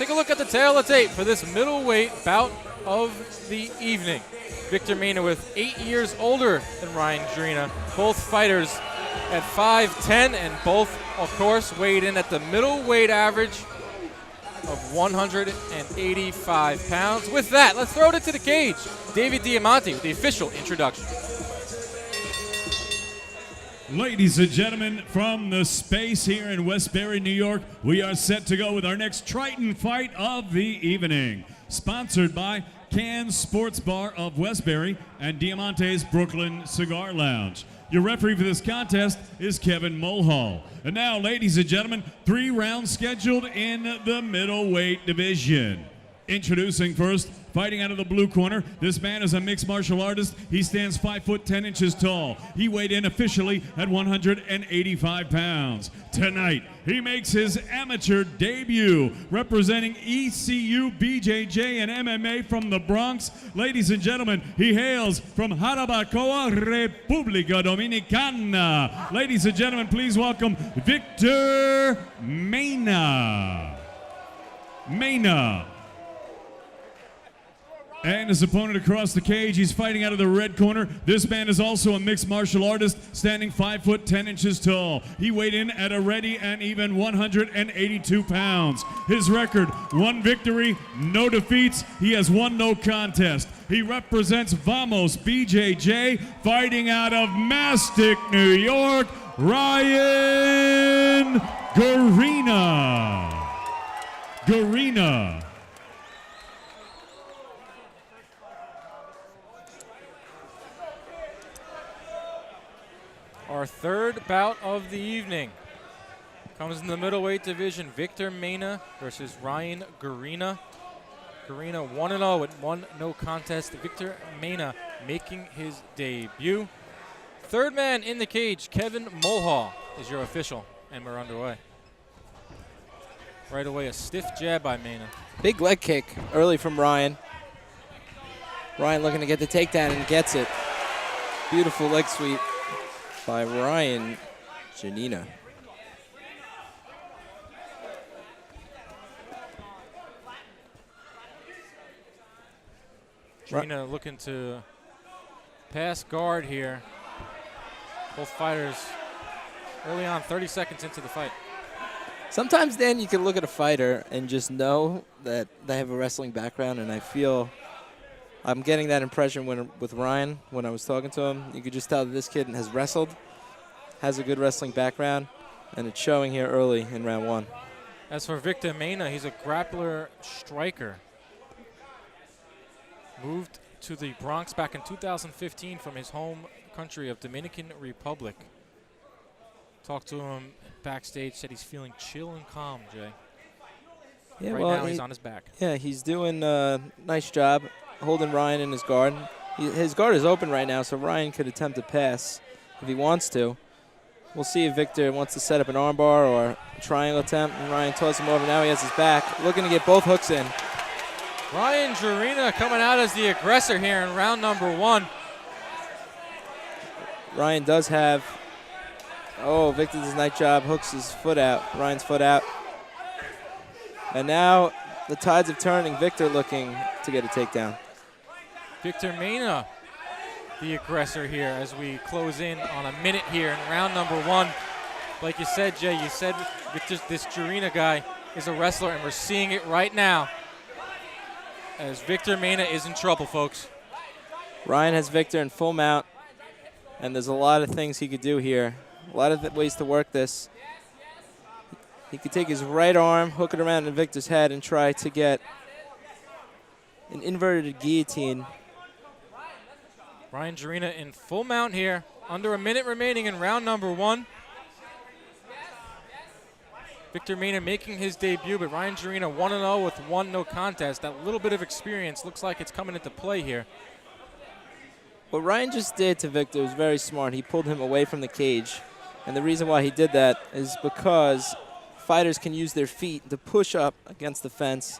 Take a look at the tail of tape for this middleweight bout of the evening. Victor Mena with 8 years older than Ryan Gerena. Both fighters at 5'10", and both, of course, weighed in at the middleweight average of 185 pounds. With that, let's throw it into the cage. David Diamante with the official introduction. Ladies and gentlemen, from the space here in Westbury, New York, we are set to go with our next Triton fight of the evening. Sponsored by Cannes Sports Bar of Westbury and Diamante's Brooklyn Cigar Lounge. Your referee for this contest is Kevin Mulhall. And now, ladies and gentlemen, 3 rounds scheduled in the middleweight division. Introducing first, fighting out of the blue corner, this man is a mixed martial artist. He stands 5'10" tall. He weighed in officially at 185 pounds. Tonight, he makes his amateur debut representing ECU, BJJ, and MMA from the Bronx. Ladies and gentlemen, he hails from Jarabacoa, República Dominicana. Ladies and gentlemen, please welcome Victor Mena. And his opponent across the cage, he's fighting out of the red corner. This man is also a mixed martial artist, standing 5'10" tall. He weighed in at a ready and even 182 pounds. His record, 1 victory, no defeats. He has 1 no contest. He represents Vamos BJJ, fighting out of Mastic, New York, Ryan Gerena. Our third bout of the evening comes in the middleweight division. Victor Mena versus Ryan Gerena. Gerena 1-0 with 1 no contest. Victor Mena making his debut. Third man in the cage, Kevin Mulhall, is your official, and we're underway. Right away, a stiff jab by Mena. Big leg kick early from Ryan. Ryan looking to get the takedown and gets it. Beautiful leg sweep by Ryan Gerena. Gerena looking to pass guard here. Both fighters early on, 30 seconds into the fight. Sometimes, Dan, you can look at a fighter and just know that they have a wrestling background, and I feel I'm getting that impression with Ryan when I was talking to him. You could just tell that this kid has wrestled, has a good wrestling background, and it's showing here early in round 1. As for Victor Mena, he's a grappler striker. Moved to the Bronx back in 2015 from his home country of Dominican Republic. Talked to him backstage, said he's feeling chill and calm, Jay. Yeah, right now he's on his back. Yeah, he's doing a nice job holding Ryan in his guard. His guard is open right now, so Ryan could attempt to pass if he wants to. We'll see if Victor wants to set up an armbar or a triangle attempt. And Ryan tosses him over. Now he has his back, looking to get both hooks in. Ryan Gerena coming out as the aggressor here in round number 1. Ryan does have, Victor does a nice job, hooks his foot out, Ryan's foot out. And now the tides have turned and Victor looking to get a takedown. Victor Mena, the aggressor here as we close in on a minute here in round number 1. Like you said, Jay, this Gerena guy is a wrestler, and we're seeing it right now as Victor Mena is in trouble, folks. Ryan has Victor in full mount, and there's a lot of things he could do here. A lot of ways to work this. He could take his right arm, hook it around in Victor's head, and try to get an inverted guillotine. Ryan Gerena in full mount here. Under a minute remaining in round number 1. Victor Mena making his debut, but Ryan Gerena 1-0 with 1 no contest. That little bit of experience looks like it's coming into play here. What Ryan just did to Victor was very smart. He pulled him away from the cage. And the reason why he did that is because fighters can use their feet to push up against the fence,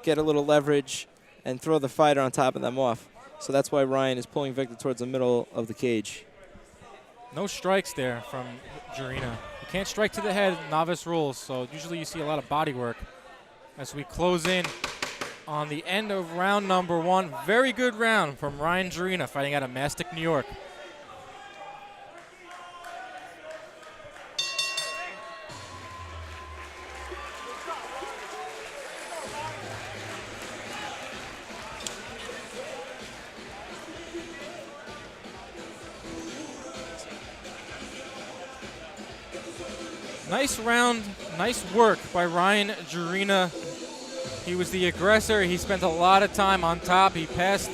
get a little leverage, and throw the fighter on top of them off. So that's why Ryan is pulling Victor towards the middle of the cage. No strikes there from Gerena. You can't strike to the head, novice rules, so usually you see a lot of body work. as we close in on the end of round number 1. Very good round from Ryan Gerena, fighting out of Mastic, New York. Nice round, nice work by Ryan Gerena. He was the aggressor. He spent a lot of time on top. He passed.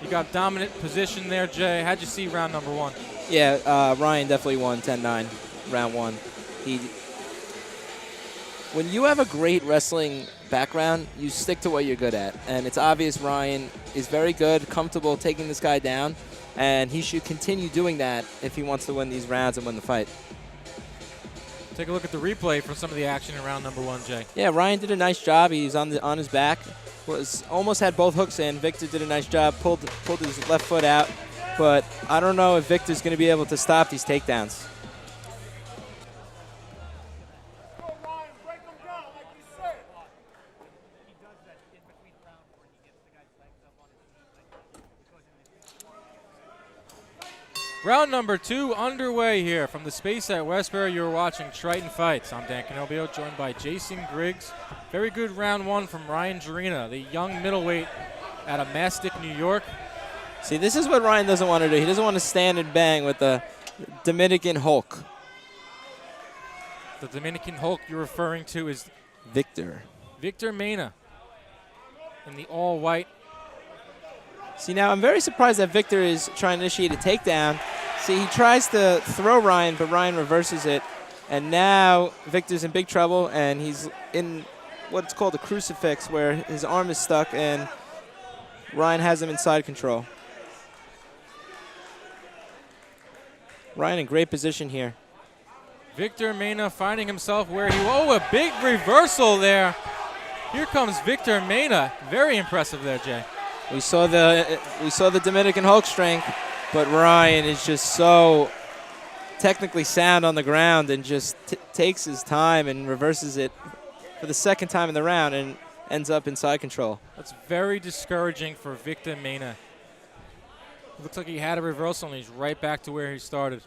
He got dominant position there, Jay. How'd you see round number 1? Yeah, Ryan definitely won 10-9, round 1. When you have a great wrestling background, you stick to what you're good at. And it's obvious Ryan is very good, comfortable taking this guy down, and he should continue doing that if he wants to win these rounds and win the fight. Take a look at the replay for some of the action in round number 1, Jay. Yeah, Ryan did a nice job. He's on his back. Almost had both hooks in. Victor did a nice job, pulled his left foot out. But I don't know if Victor's going to be able to stop these takedowns. Round number 2 underway here from the space at Westbury. You're watching Triton Fights. I'm Dan Canobio, joined by Jason Griggs. Very good round 1 from Ryan Gerena, the young middleweight out of Mastic, New York. See, this is what Ryan doesn't want to do. He doesn't want to stand and bang with the Dominican Hulk. The Dominican Hulk you're referring to is Victor Mena in the all-white. See, now I'm very surprised that Victor is trying to initiate a takedown. See, he tries to throw Ryan, but Ryan reverses it. And now Victor's in big trouble, and he's in what's called a crucifix, where his arm is stuck, and Ryan has him in side control. Ryan in great position here. Victor Mena finding himself where he... Oh, a big reversal there. Here comes Victor Mena. Very impressive there, Jay. We saw the Dominican Hulk strength, but Ryan is just so technically sound on the ground and just takes his time and reverses it for the second time in the round and ends up in side control. That's very discouraging for Victor Mena. It looks like he had a reversal and he's right back to where he started.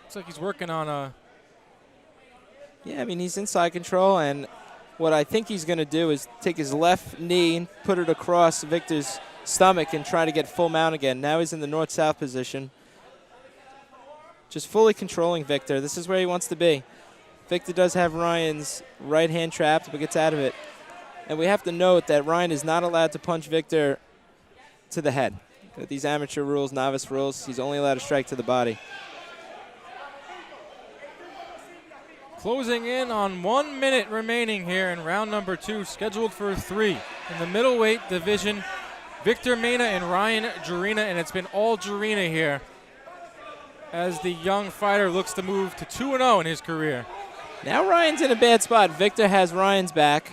Looks like he's working on a... Yeah, I mean, he's in side control, and what I think he's going to do is take his left knee and put it across Victor's stomach and try to get full mount again. Now he's in the north-south position. Just fully controlling Victor. This is where he wants to be. Victor does have Ryan's right hand trapped, but gets out of it. And we have to note that Ryan is not allowed to punch Victor to the head. With these amateur rules, novice rules, he's only allowed to strike to the body. Closing in on 1 minute remaining here in round number 2, scheduled for 3. In the middleweight division, Victor Mena and Ryan Gerena, and it's been all Gerena here as the young fighter looks to move to 2-0 in his career. Now Ryan's in a bad spot. Victor has Ryan's back,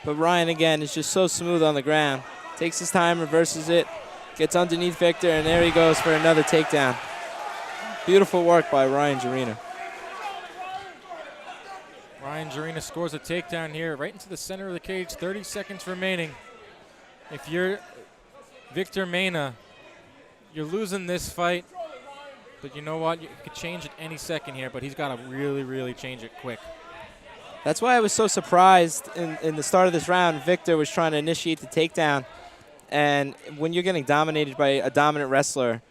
but Ryan, again, is just so smooth on the ground. Takes his time, reverses it, gets underneath Victor, and there he goes for another takedown. Beautiful work by Ryan Gerena. Ryan Gerena scores a takedown here right into the center of the cage. 30 seconds remaining. If you're Victor Mena, you're losing this fight. But you know what? You could change it any second here, but he's got to really, really change it quick. That's why I was so surprised in the start of this round. Victor was trying to initiate the takedown. And when you're getting dominated by a dominant wrestler,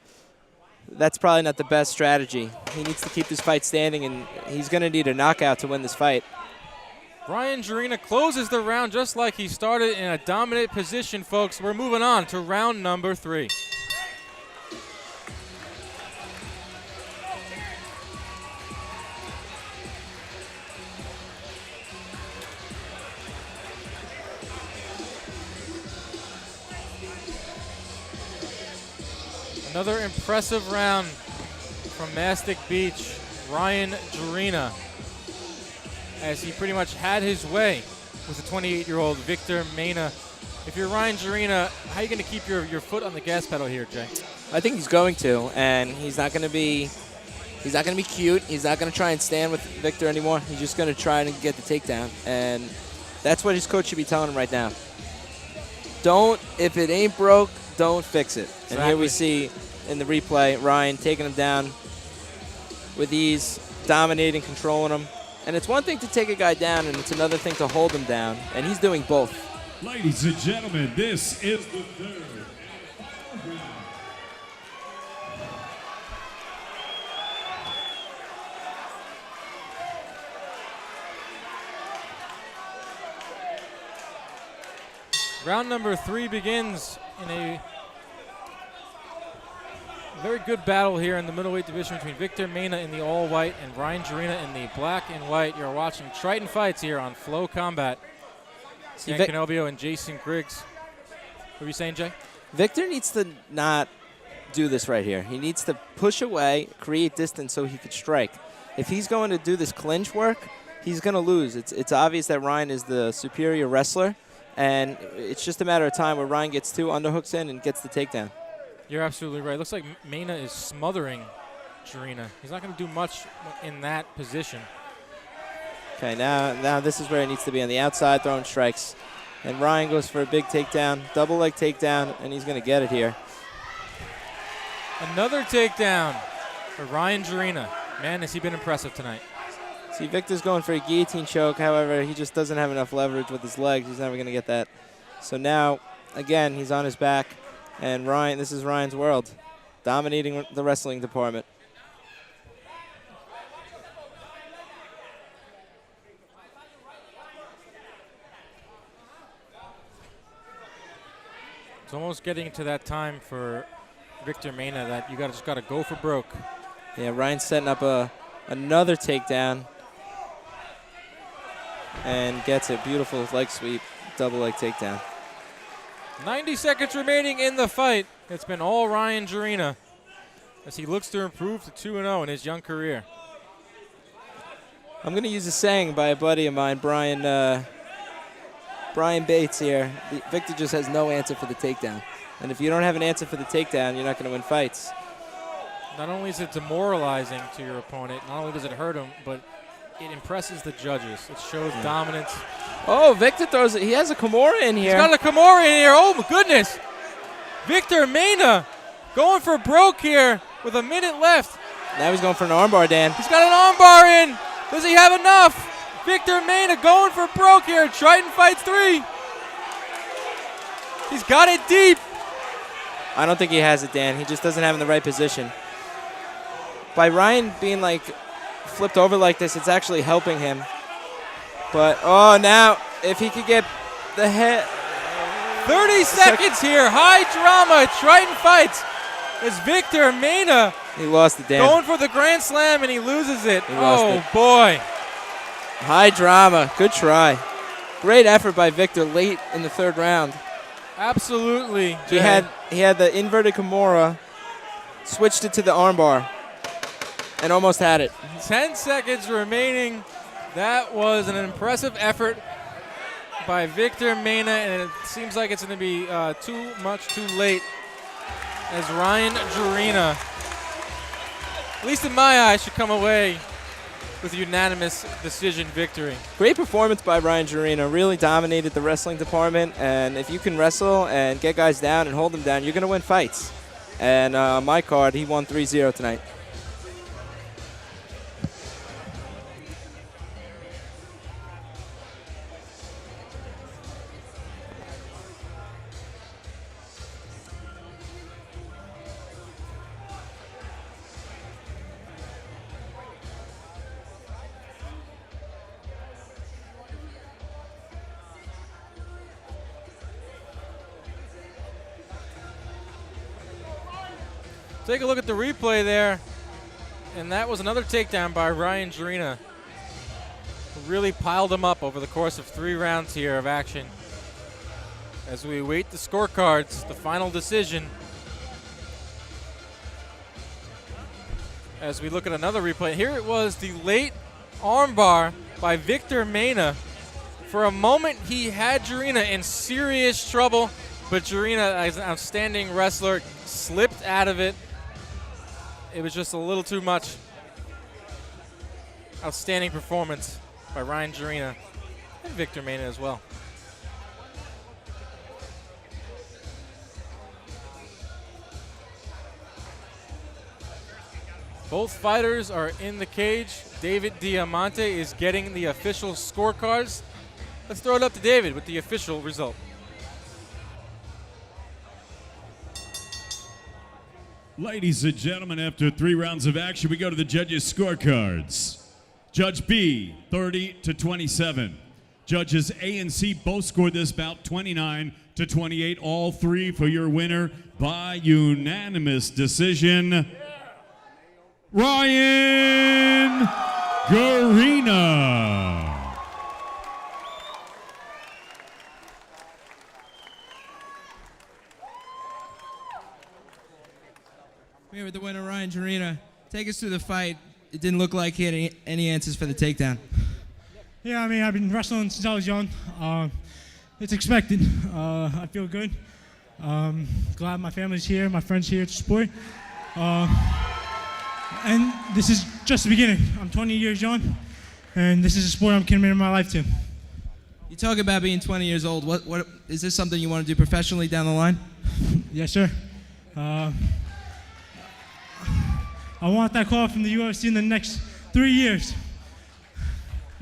that's probably not the best strategy. He needs to keep this fight standing, and he's going to need a knockout to win this fight. Ryan Gerena closes the round just like he started, in a dominant position, folks. We're moving on to round number 3. Another impressive round from Mastic Beach, Ryan Gerena, as he pretty much had his way with the 28-year-old Victor Mena. If you're Ryan Gerena, how are you going to keep your foot on the gas pedal here, Jay? I think he's going to, and he's not going to be He's not going to be cute. He's not going to try and stand with Victor anymore. He's just going to try and get the takedown. And that's what his coach should be telling him right now. If it ain't broke, don't fix it. Exactly. And here we see in the replay, Ryan taking him down with ease, dominating, controlling him. And it's one thing to take a guy down, and it's another thing to hold him down. And he's doing both. Ladies and gentlemen, this is the third. Round number 3 begins in a very good battle here in the middleweight division between Victor Mena in the all-white and Ryan Gerena in the black and white. You're watching Triton Fights here on Flow Combat. Dan Canobio and Jason Griggs. What were you saying, Jay? Victor needs to not do this right here. He needs to push away, create distance so he could strike. If he's going to do this clinch work, he's going to lose. It's obvious that Ryan is the superior wrestler. And it's just a matter of time where Ryan gets 2 underhooks in and gets the takedown. You're absolutely right. Looks like Mena is smothering Gerena. He's not going to do much in that position. Okay, now this is where he needs to be on the outside throwing strikes. And Ryan goes for a big takedown, double leg takedown, and he's going to get it here. Another takedown for Ryan Gerena. Man, has he been impressive tonight. See, Victor's going for a guillotine choke. However, he just doesn't have enough leverage with his legs. He's never going to get that. So now, again, he's on his back. And Ryan, this is Ryan's world, dominating the wrestling department. It's almost getting to that time for Victor Mena that you just got to go for broke. Yeah, Ryan's setting up another takedown. And gets a beautiful leg sweep, double leg takedown. 90 seconds remaining in the fight. It's been all Ryan Gerena as he looks to improve to 2-0 in his young career. I'm going to use a saying by a buddy of mine, Brian Bates here. Victor just has no answer for the takedown. And if you don't have an answer for the takedown, you're not going to win fights. Not only is it demoralizing to your opponent, not only does it hurt him, but it impresses the judges. It shows dominance. Oh, Victor throws it. He has a Kimura in here. He's got a Kimura in here. Oh, my goodness. Victor Mena going for broke here with a minute left. Now he's going for an armbar, Dan. He's got an armbar in. Does he have enough? Victor Mena going for broke here. Triton Fights 3. He's got it deep. I don't think he has it, Dan. He just doesn't have it in the right position. By Ryan being flipped over like this, it's actually helping him. But, now, if he could get the head. 30 seconds here. High drama at Triton Fights. As Victor Mena. He lost it, Dan. Going for the Grand Slam, and he loses it. He lost it. Boy. High drama. Good try. Great effort by Victor late in the 3rd round. Absolutely. He had the inverted Kimura, switched it to the armbar, and almost had it. 10 seconds remaining. That was an impressive effort by Victor Mena, and it seems like it's going to be too late as Ryan Gerena, at least in my eyes, should come away with a unanimous decision victory. Great performance by Ryan Gerena. Really dominated the wrestling department, and if you can wrestle and get guys down and hold them down, you're going to win fights. And on my card, he won 3-0 tonight. Take a look at the replay there, and that was another takedown by Ryan Gerena, who really piled him up over the course of 3 rounds here of action. As we await the scorecards, the final decision. As we look at another replay, here it was the late armbar by Victor Mena. For a moment, he had Gerena in serious trouble, but Gerena, as an outstanding wrestler, slipped out of it. It was just a little too much Outstanding performance by Ryan Gerena and Victor Mena as well. Both fighters are in the cage. David Diamante is getting the official scorecards. Let's throw it up to David with the official result. Ladies and gentlemen, after 3 rounds of action, we go to the judges' scorecards. Judge B, 30-27. Judges A and C both scored this bout 29-28. All 3 for your winner by unanimous decision. Ryan Gerena. Here with the winner, Ryan Gerena. Take us through the fight. It didn't look like he had any answers for the takedown. Yeah, I mean, I've been wrestling since I was young. It's expected. I feel good. Glad my family's here, my friends here to support. And this is just the beginning. I'm 20 years young, and this is a sport I'm committing my life to. You talk about being 20 years old. What is this something you want to do professionally down the line? Yes, sir. I want that call from the UFC in the next 3 years.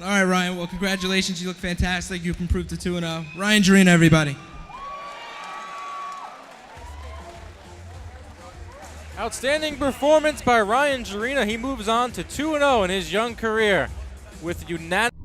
All right, Ryan. Well, congratulations. You look fantastic. You've improved to 2-0. Ryan Gerena, everybody. Outstanding performance by Ryan Gerena. He moves on to 2-0 in his young career with unanimous